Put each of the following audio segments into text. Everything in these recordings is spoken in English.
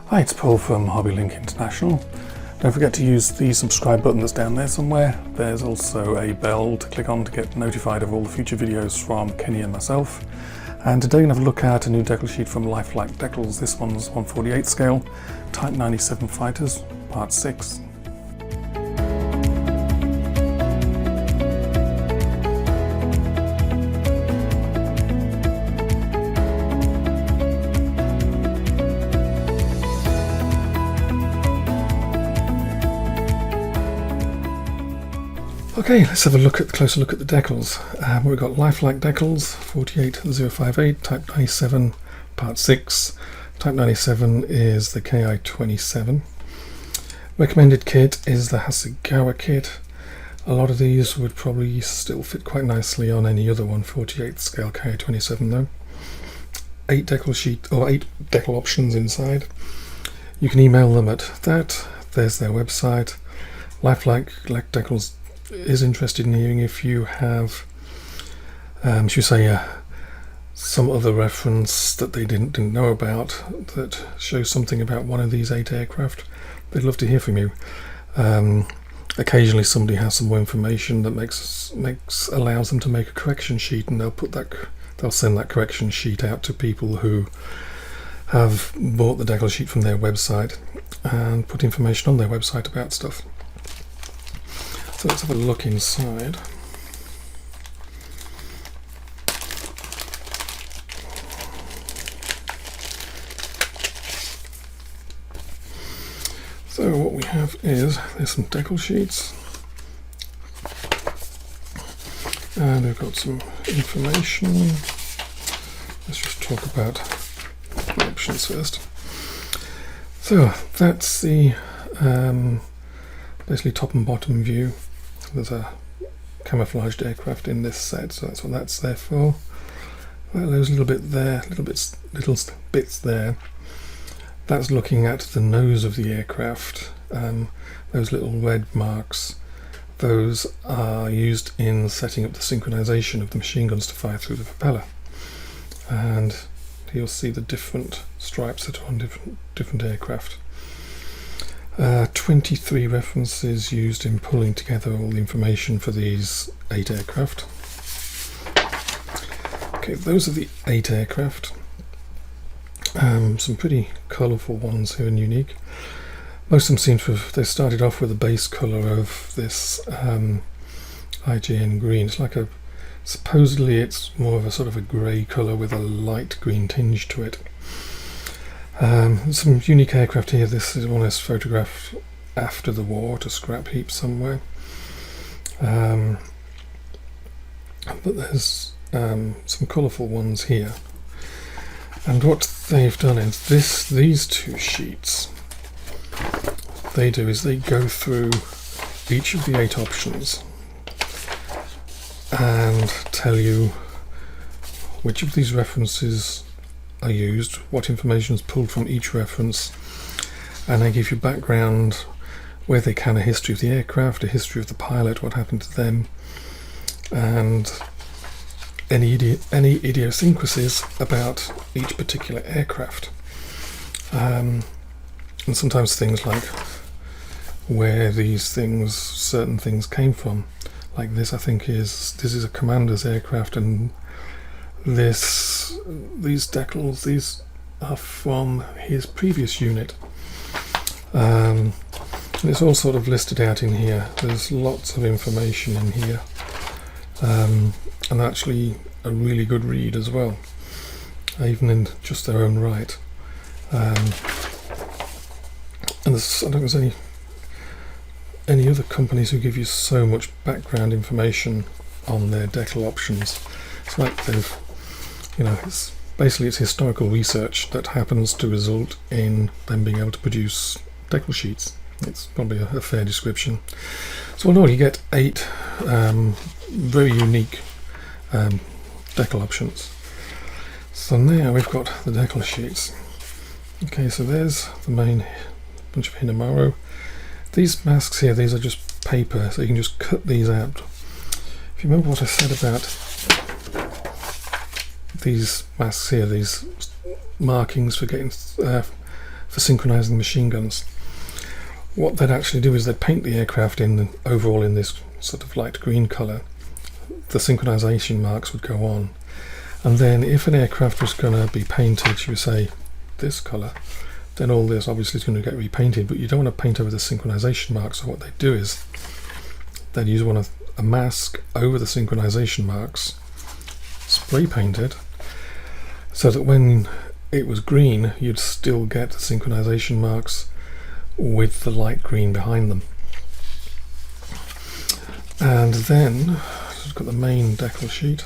Hi, it's Paul from HobbyLink International. Don't forget to use the subscribe button that's down there somewhere. There's also a bell to click on to get notified of all the future videos from Kenny and myself. And today we're going to have a look at a new decal sheet from Lifelike Decals. This one's 1/48 scale, Type 97 fighters, part 6. Okay, let's have a closer look at the decals. We've got Lifelike Decals 48058, Type 97, Part 6. Type 97 is the Ki-27. Recommended kit is the Hasegawa kit. A lot of these would probably still fit quite nicely on any other 1/48 scale Ki-27 though. 8 decal options inside. You can email them at that. There's their website. Lifelike Decals is interested in hearing if you have, should we say, some other reference that they didn't know about that shows something about one of these 8 aircraft. They'd love to hear from you. Occasionally somebody has some more information that allows them to make a correction sheet, and they'll send that correction sheet out to people who have bought the decal sheet from their website and put information on their website about stuff. So let's have a look inside. So what we have is, there's some decal sheets, and we've got some information. Let's just talk about the options first. So that's the basically top and bottom view. There's a camouflaged aircraft in this set, so that's what that's there for. Well, there's a little bit there, little bits there. That's looking at the nose of the aircraft. Those little red marks, those are used in setting up the synchronization of the machine guns to fire through the propeller. And you'll see the different stripes that are on different aircraft. 23 references used in pulling together all the information for these 8 aircraft. Okay, those are the 8 aircraft. Some pretty colourful ones here and unique. Most of them seem to have, they started off with the base colour of this IGN green. It's like supposedly it's more of a sort of a grey colour with a light green tinge to it. Some unique aircraft here. This is one that's photographed after the war to scrap heap somewhere. But there's some colourful ones here. And what they've done is these 2 sheets, they go through each of the 8 options and tell you which of these references are used, what information is pulled from each reference, and they give you background where they can, a history of the aircraft, a history of the pilot, what happened to them, and any idiosyncrasies about each particular aircraft. And sometimes things like where certain things came from. Like this, I think this is a commander's aircraft, and these decals, these are from his previous unit. And it's all sort of listed out in here. There's lots of information in here, and actually a really good read as well, even in just their own right. And I don't think there's any other companies who give you so much background information on their decal options. It's like they've, it's historical research that happens to result in them being able to produce decal sheets. It's probably a fair description. So all in all, you get 8 very unique decal options. So now we've got the decal sheets. Okay, so there's the main bunch of Hinamaro. These masks here, these are just paper, so you can just cut these out. If you remember what I said about these masks here, these markings for getting for synchronizing machine guns. What they'd actually do is they'd paint the aircraft overall in this sort of light green colour. The synchronization marks would go on, and then if an aircraft was going to be painted, you would say this colour, then all this obviously is going to get repainted, but you don't want to paint over the synchronization marks. So what they do is they'd use a mask over the synchronization marks, spray painted, so that when it was green you'd still get the synchronization marks with the light green behind them. And then we've got the main Deckle sheet.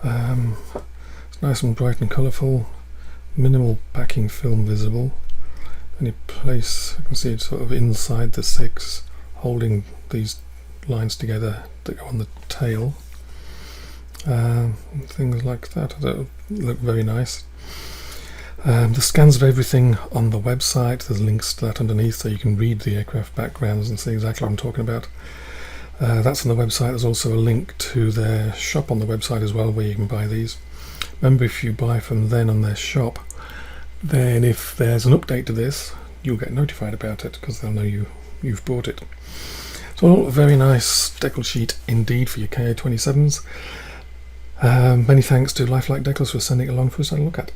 It's nice and bright and colourful, minimal backing film visible. Any place, I can see it sort of inside the 6, holding these lines together that go on the tail. Things like that look very nice. The scans of everything on the website, there's links to that underneath so you can read the aircraft backgrounds and see exactly what I'm talking about. That's on the website. There's also a link to their shop on the website as well where you can buy these. Remember, if you buy from them on their shop, then if there's an update to this you'll get notified about it because they'll know you've bought it. So a very nice Deckle sheet indeed for your Ka-27s. Many thanks to Lifelike Decals for sending it along for us to have a look at.